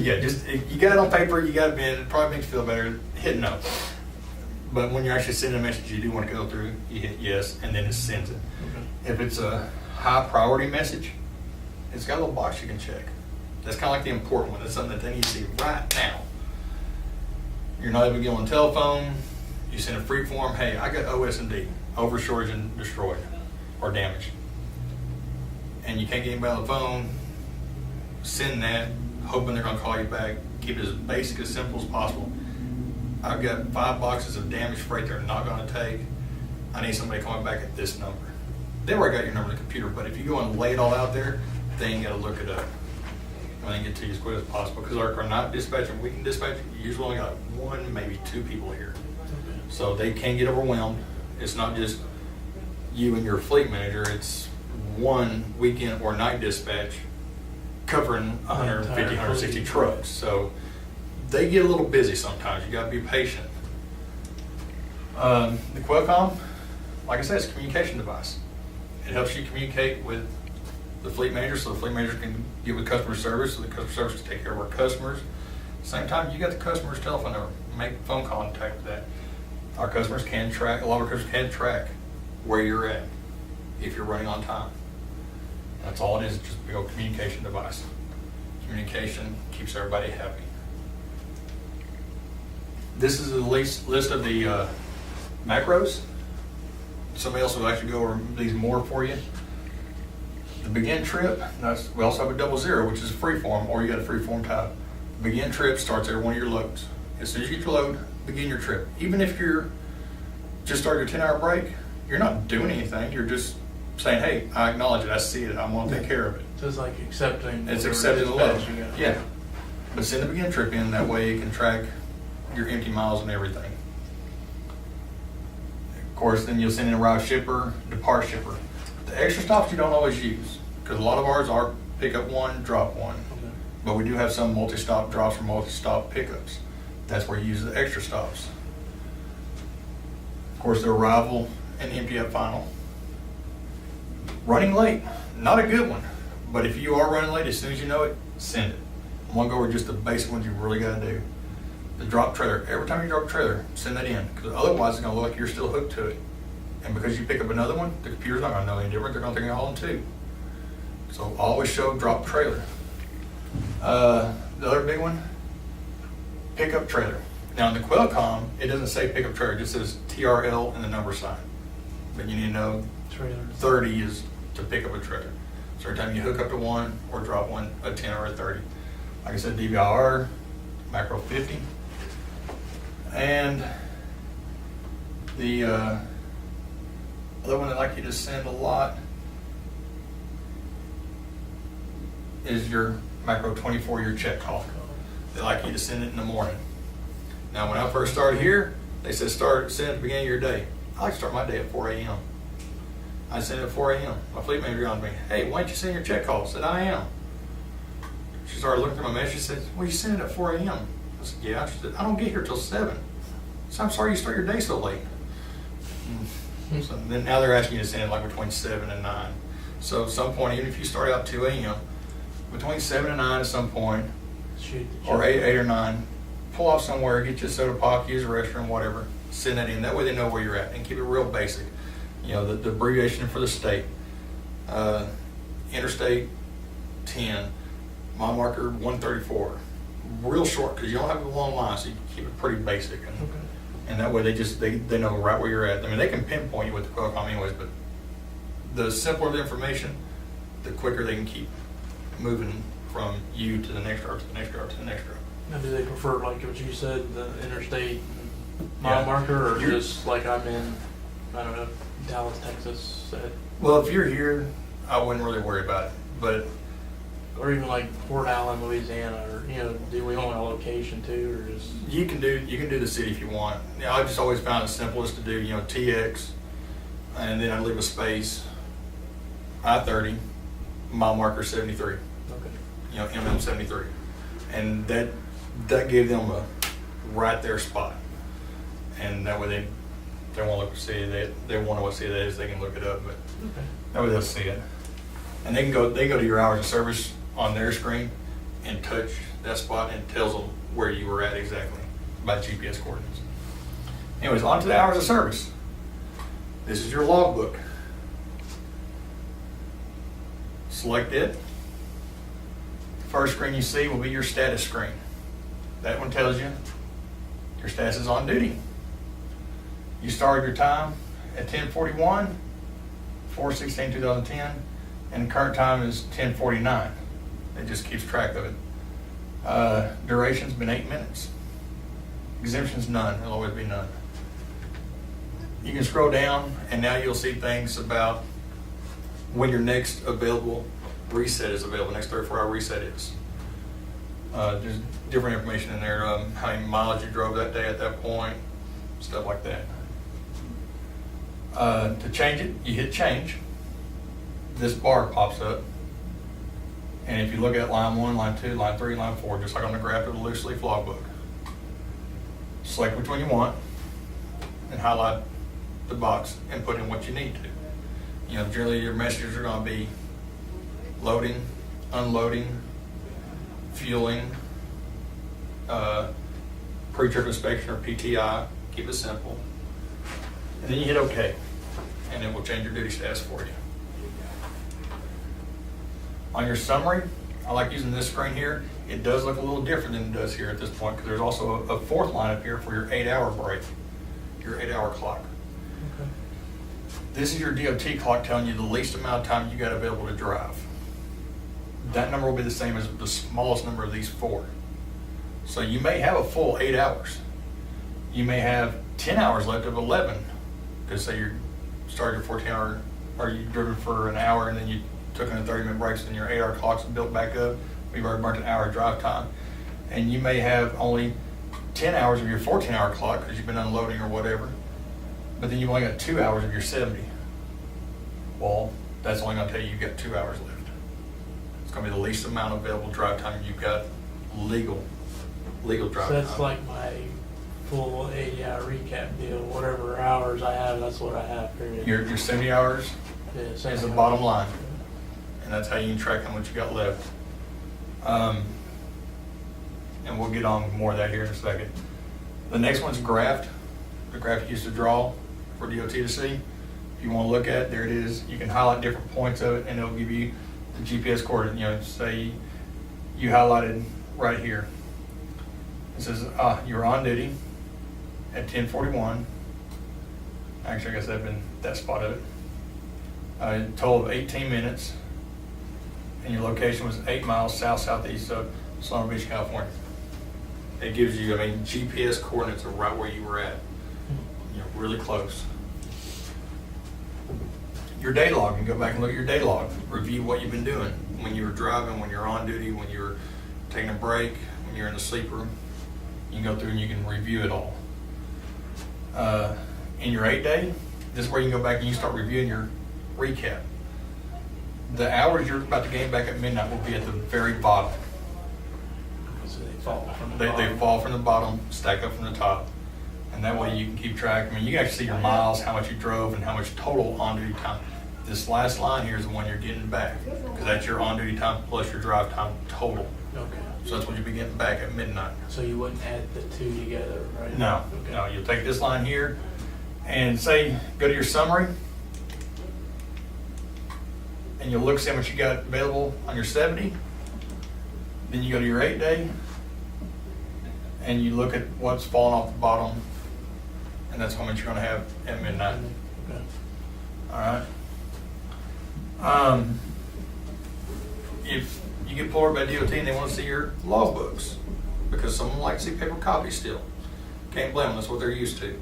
Yeah, just you got it on paper, you got it in, it probably makes you feel better. Hit no. But when you're actually sending a message you do want to go through, you hit yes, and then it sends it. Okay. If it's a high priority message, it's got a little box you can check. That's kind of like the important one. That's something that they need to see right now. You're not able to get on the telephone. You send a free form. Hey, I got OS&D, over storage and destroyed or damaged, and you can't get anybody on the phone. Send that, hoping they're going to call you back. Keep it as basic, as simple as possible. I've got 5 boxes of damaged freight they're not going to take. I need somebody calling back at this number. They already got your number on the computer, but if you go and lay it all out there, they ain't got to look it up. I think get to you as quick as possible, because our night dispatcher, weekend dispatcher, usually only got 1, maybe 2 people here. So they can get overwhelmed. It's not just you and your fleet manager, it's one weekend or night dispatch covering 150, 160 trucks. So they get a little busy sometimes. You got to be patient. The Qualcomm, like I said, it's a communication device. It helps you communicate with the fleet manager, so the fleet manager can get with customer service, so the customer service can take care of our customers. Same time, you got the customer's telephone number. Make phone contact with that. Our customers can track, a lot of our customers can track where you're at if you're running on time. That's all it is, just a big old communication device. Communication keeps everybody happy. This is the list of the macros. Somebody else will actually go over these more for you. The begin trip, we also have a 00, which is a free form, or you got a free form type. Begin trip starts every one of your loads. As soon as you get your load, begin your trip. Even if you're just started your 10-hour break, you're not doing anything. You're just saying, hey, I acknowledge it, I see it, I'm going to take care of it. So it's like accepting. It's accepting the load. Yeah. But send the begin trip in, that way you can track your empty miles and everything. Of course, then you'll send in arrive shipper, depart shipper. The extra stops you don't always use, because a lot of ours are pick up 1, drop 1. Okay. But we do have some multi-stop drops or multi-stop pickups. That's where you use the extra stops. Of course, the arrival and empty up final. Running late, not a good one. But if you are running late, as soon as you know it, send it. I'm going to go over just the basic ones you really got to do. The drop trailer, every time you drop a trailer, send that in, because otherwise it's going to look like you're still hooked to it. And because you pick up another one, the computer's not going to know any different. They're going to think you're hauling 2. So always show drop trailer. The other big one, pickup trailer. Now in the Qualcomm, it doesn't say pickup trailer, it just says TRL and the number sign. But you need to know trailer 30 is to pick up a trailer. So every time you hook up to 1 or drop 1, a 10 or a 30. Like I said, DVR, macro 50. And the other one I'd like you to send a lot is your macro 24, your check call. They like you to send it in the morning. Now, when I first started here, they said send at the beginning of your day. I like to start my day at 4 a.m. I send it at 4 a.m. My fleet manager on me, hey, why don't you send your check call? I said, I am. She started looking through my message. She said, well, you send it at 4 a.m. I said, yeah. She said, I don't get here till 7. So I'm sorry you start your day so late. So then now they're asking you to send it like between 7 and 9. So at some point, even if you start out 2 a.m., between 7 and 9 at some point, or 8 or 9, pull off somewhere, get you a soda pop, use a restroom, whatever, send that in. That way they know where you're at, and keep it real basic. You know, the abbreviation for the state. Interstate 10, mile marker 134. Real short, because you don't have a long line, so you can keep it pretty basic. And that way they know right where you're at. I mean, they can pinpoint you with the Qualcomm anyways, but the simpler the information, the quicker they can keep moving from you to the next route, to the next route, to the next route. Now, do they prefer, like what you said, the interstate mile marker, or just like I'm in, I don't know, Dallas, Texas? Well, if you're here, I wouldn't really worry about it. But or even like Port Allen, Louisiana, or do we want a location too, or just you can do the city if you want. I just always found it simplest to do TX, and then I leave a space, I-30, mile marker 73. Okay. MM 73, and that gave them a right there spot, and that way they want to look to see it. They want to know what city that is. They can look it up, but that way they'll see it, and they go to your hours of service on their screen and touch that spot and it tells them where you were at exactly by GPS coordinates. Anyways, on to the hours of service. This is your logbook. Select it. First screen you see will be your status screen. That one tells you your status is on duty. You started your time at 10:41, 4/16/2010, and the current time is 10:49. It just keeps track of it. Duration's been 8 minutes. Exemptions, none. There'll always be none. You can scroll down, and now you'll see things about when your next available reset is available, next 34-hour reset is. There's different information in there, how many miles you drove that day at that point, stuff like that. To change it, you hit change. This bar pops up. And if you look at line 1, line 2, line 3, line 4, just like on the graph of the loose leaf logbook, select which one you want and highlight the box and put in what you need to. You know, generally your messages are going to be loading, unloading, fueling, pre-trip inspection or PTI, keep it simple. And then you hit OK, and it will change your duty status for you. On your summary, I like using this screen here. It does look a little different than it does here at this point because there's also a fourth line up here for your 8-hour break, your 8-hour clock. Okay. This is your DOT clock telling you the least amount of time you got available to drive. That number will be the same as the smallest number of these 4. So you may have a full 8 hours. You may have 10 hours left of 11. Because say you started your 14-hour, or you driven for an hour and then you took in a 30-minute break, and your 8-hour clock's built back up. We've already burnt an hour of drive time. And you may have only 10 hours of your 14-hour clock because you've been unloading or whatever. But then you've only got 2 hours of your 70. Well, that's only going to tell you you've got 2 hours left. It's going to be the least amount of available drive time you've got legal drive time. So that's like my full 80-hour recap deal. Whatever hours I have, that's what I have, period. Your 70 hours Yeah, is 70 the hours. bottom line. And that's how you can track how much you got left. And we'll get on with more of that here in a second. The next one's graphed. The graph you used to draw for DOT to see. If you want to look at it, there it is. You can highlight different points of it and it'll give you the GPS coordinate. You know, say you highlighted right here. It says you're on duty at 10:41. Actually, I guess that'd been that spot of it. A total of 18 minutes. And your location was 8 miles south-southeast of Solana Beach, California. It gives you, GPS coordinates are right where you were at. You know, really close. Your day log, you can go back and look at your day log. Review what you've been doing when you were driving, when you're on duty, when you were taking a break, when you're in the sleep room. You can go through and you can review it all. In your 8-day, this is where you can go back and you start reviewing your recap. The hours you're about to gain back at midnight will be at the very bottom. So they fall from the They bottom. fall from the bottom, stack up from the top. And that way you can keep track. You can actually see your miles, how much you drove, and how much total on-duty time. This last line here is the one you're getting back, because that's your on-duty time plus your drive time total. Okay. So that's what you'll be getting back at midnight. So you wouldn't add the two together, right? No, Okay. no, you'll take this line here and say, go to your summary, and you'll look, see how much you got available on your 70. Then you go to your 8-day, and you look at what's falling off the bottom, and that's how much you're going to have at midnight. Okay. All right. If you get pulled over by DOT and they want to see your logbooks, because someone likes to see paper copies still, can't blame them. That's what they're used to.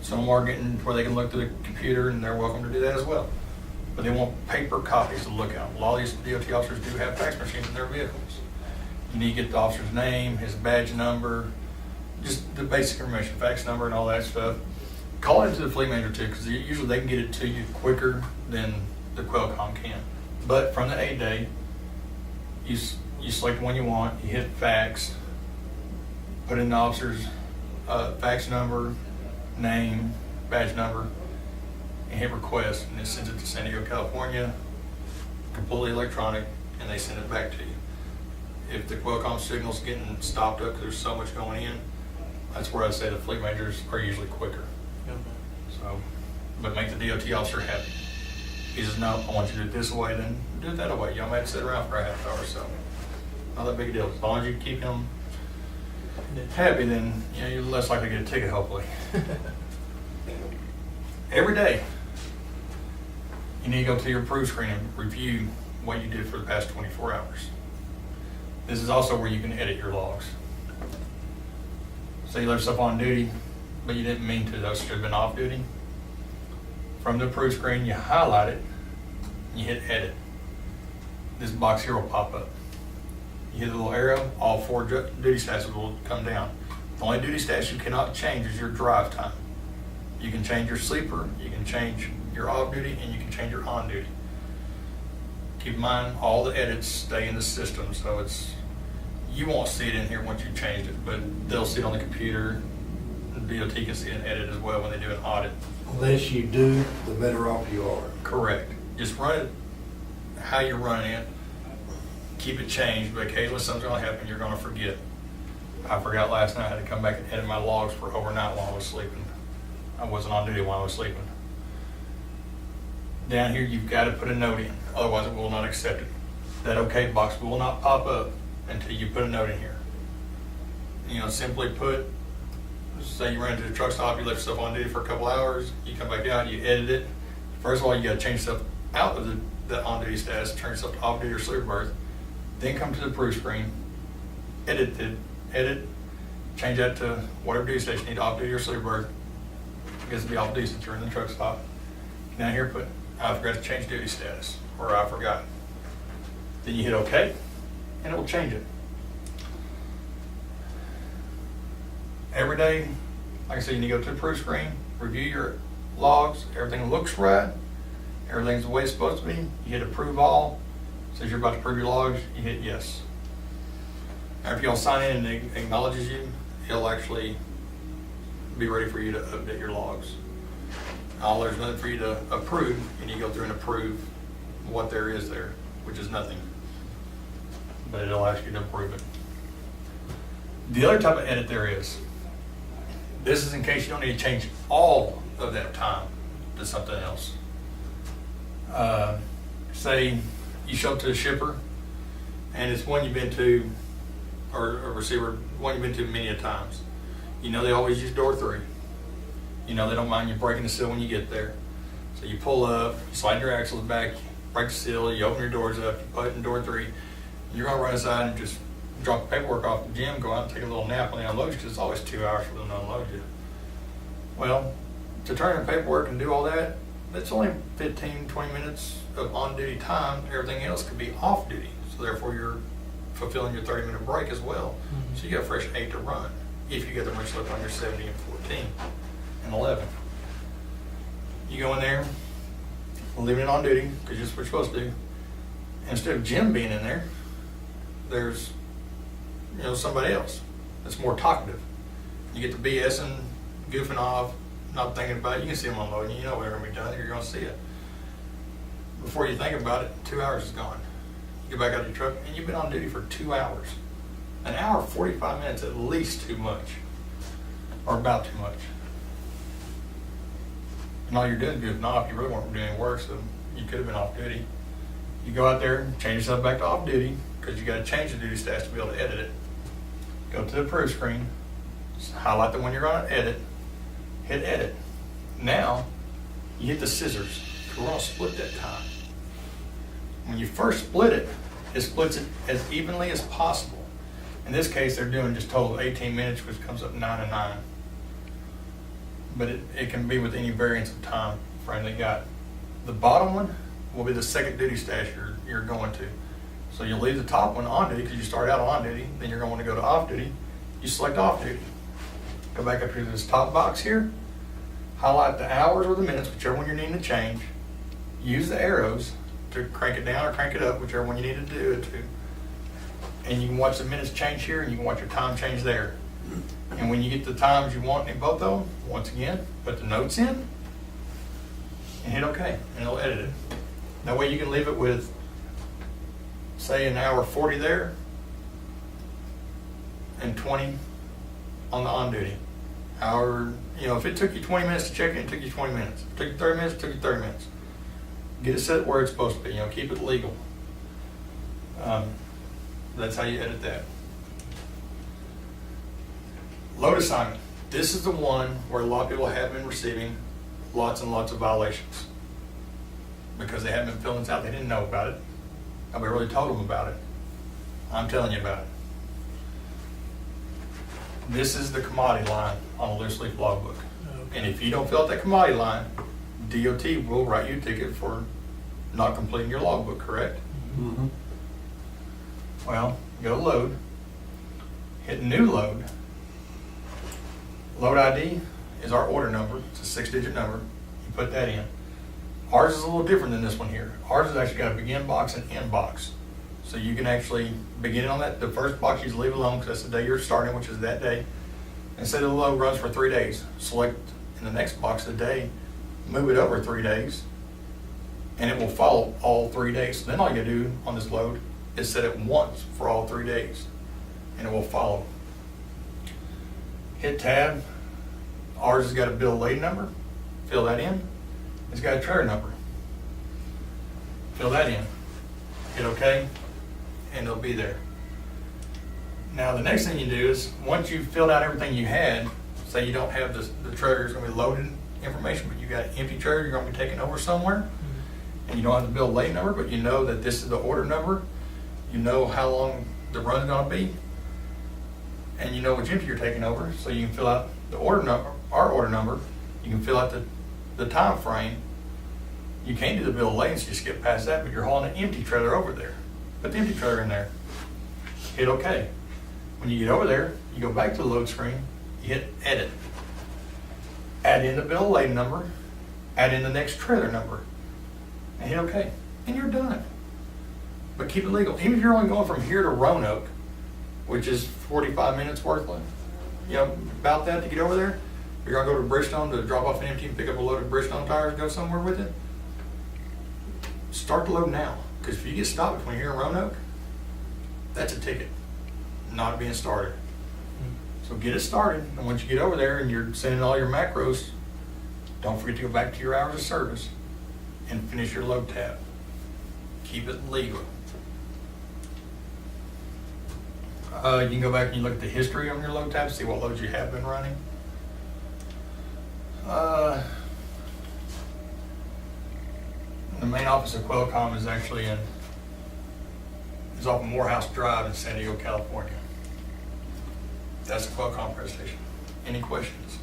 Some are getting where they can look through the computer, and they're welcome to do that as well. But they want paper copies to look at. A lot of these DOT officers do have fax machines in their vehicles. You need to get the officer's name, his badge number, just the basic information, fax number and all that stuff. Call into the fleet manager too, because usually they can get it to you quicker than the Qualcomm can. But from the 8-day, you select the one you want, you hit fax, put in the officer's fax number, name, badge number, and hit request, and it sends it to San Diego, California, completely electronic, and they send it back to you. if the Qualcomm signal's getting stopped up because there's so much going in, that's where I say the fleet managers are usually quicker. Okay. So, but make the DOT officer happy. He says, no, I want you to do it this way, then do it that way. Y'all might sit around for a half hour or so. Not that big a deal. As long as you keep him happy, then you're less likely to get a ticket, hopefully. Every day, you need to go to your approve screen and review what you did for the past 24 hours. This is also where you can edit your logs. So you left stuff on duty, but you didn't mean to. Those should have been off duty. From the approve screen, you highlight it, you hit edit. This box here will pop up. You hit the little arrow, all 4 duty stats will come down. The only duty stats you cannot change is your drive time. You can change your sleeper, you can change your off duty, and you can change your on duty. Keep in mind, all the edits stay in the system, so you won't see it in here once you changed it, but they'll see it on the computer. The DOT can see an edit as well when they do an audit. Unless you do, the better off you are. Correct. Just run it how you're running it. Keep it changed, but occasionally something's going to happen, you're going to forget. I forgot last night I had to come back and edit my logs for overnight while I was sleeping. I wasn't on duty while I was sleeping. Down here, you've got to put a note in, otherwise it will not accept it. That OK box will not pop up until you put a note in here. Simply put, say you ran to the truck stop, you left stuff on duty for a couple hours, you come back out, you edit it. First of all, you got to change stuff out of the on duty status, turn stuff to off duty or sleeper berth. Then come to the approve screen, edit, change that to whatever duty station you need, off duty or sleeper berth. I guess it'd be off duty since you're in the truck stop. Down here, put I forgot to change duty status, or I forgot. Then you hit OK, and it will change it. Every day, like I said, you need to go to the approve screen, review your logs, everything looks right, everything's the way it's supposed to be. You hit approve all. Says you're about to approve your logs, you hit yes. After y'all sign in and it acknowledges you, it'll actually be ready for you to update your logs. There's nothing for you to approve, and you go through and approve what there is there, which is nothing. But it'll ask you to approve it. The other type of edit there is, this is in case you don't need to change all of that time to something else. Say you show up to a shipper, and it's one you've been to, or a receiver, one you've been to many a times. They always use door 3. They don't mind you breaking the seal when you get there. So you pull up, you slide your axles back, break the seal, you open your doors up, you put it in door 3. You're going to run inside and just drop the paperwork off the gym, go out and take a little nap when they unload you, because it's always 2 hours for them to unload you. Well, to turn in paperwork and do all that, it's only 15, 20 minutes of on-duty time. Everything else could be off-duty. So therefore, you're fulfilling your 30-minute break as well. Mm-hmm. So you got a fresh 8 to run, if you get the much left on your 70 and 14 and 11. You go in there, leaving it on duty, because that's what you're supposed to do. Instead of Jim being in there, there's somebody else that's more talkative. You get the BSing, goofing off, not thinking about it. You can see them unloading. You know what they're going to be done. You're going to see it. Before you think about it, 2 hours is gone. You get back out of your truck, and you've been on duty for 2 hours. An hour, 45 minutes, at least too much, or about too much. And all you're doing is goofing off. You really weren't doing any work, so you could have been off duty. You go out there, change yourself back to off duty, because you got to change the duty stats to be able to edit it. Go to the approve screen, highlight the one you're going to edit, hit edit. Now, you hit the scissors. We're going to split that time. When you first split it, it splits it as evenly as possible. In this case, they're doing just total 18 minutes, which comes up 9 and 9. But it can be with any variance of time frame they got. The bottom one will be the second duty stash you're going to. So you'll leave the top one on duty because you start out on duty, then you're going to go to off duty. You select off duty. Go back up here to this top box here, highlight the hours or the minutes, whichever one you're needing to change. Use the arrows to crank it down or crank it up, whichever one you need to do it to. And you can watch the minutes change here, and you can watch your time change there. And when you get the times you want in both of them, once again, put the notes in and hit OK, and it'll edit it. That way you can leave it with, say, an hour 40 there, and 20 on the on-duty. However, if it took you 20 minutes to check it, it took you 20 minutes. If it took you 30 minutes, it took you 30 minutes. Get it set where it's supposed to be, keep it legal. That's how you edit that. Load assignment. This is the one where a lot of people have been receiving lots and lots of violations because they haven't been filling this out. They didn't know about it. Nobody really told them about it. I'm telling you about it. This is the commodity line on a loose leaf logbook. Okay. And if you don't fill out that commodity line, DOT will write you a ticket for not completing your logbook, correct? Mm-hmm. Well, go to load, hit new load. Load ID is our order number. It's a 6-digit number. You put that in. Ours is a little different than this one here. Ours has actually got a begin box and end box. So you can actually begin on that. The first box you just leave alone because that's the day you're starting, which is that day. And say the load runs for 3 days. Select in the next box the day, move it over 3 days, and it will follow all 3 days. So then all you gotta do on this load is set it once for all 3 days, and it will follow. Hit tab. Ours has got a bill of lading number. Fill that in. It's got a trailer number. Fill that in. Hit OK, and it'll be there. Now the next thing you do is, once you've filled out everything you had, say you don't have the trailer's going to be loaded information, but you got an empty trailer you're going to be taking over somewhere, and you don't have the bill of lading number, but you know that this is the order number, you know how long the run's going to be, and you know which empty you're taking over, so you can fill out the order number, our order number, you can fill out the time frame. You can't do the bill of lading, so you skip past that, but you're hauling an empty trailer over there. Put the empty trailer in there. Hit OK. When you get over there, you go back to the load screen, you hit edit. Add in the bill of lading number, add in the next trailer number, and hit OK. And you're done. But keep it legal. Even if you're only going from here to Roanoke, which is 45 minutes worth of, about that to get over there. You're gonna go to Bridgestone to drop off an empty and pick up a load of Bridgestone tires and go somewhere with it. Start the load now, because if you get stopped between here and Roanoke, that's a ticket, not being started. So get it started, and once you get over there and you're sending all your macros, don't forget to go back to your hours of service and finish your load tab. Keep it legal. You can go back and you look at the history on your load tab, see what loads you have been running. The main office of Qualcomm is actually is off Morehouse Drive in San Diego, California. That's the Qualcomm press station. Any questions?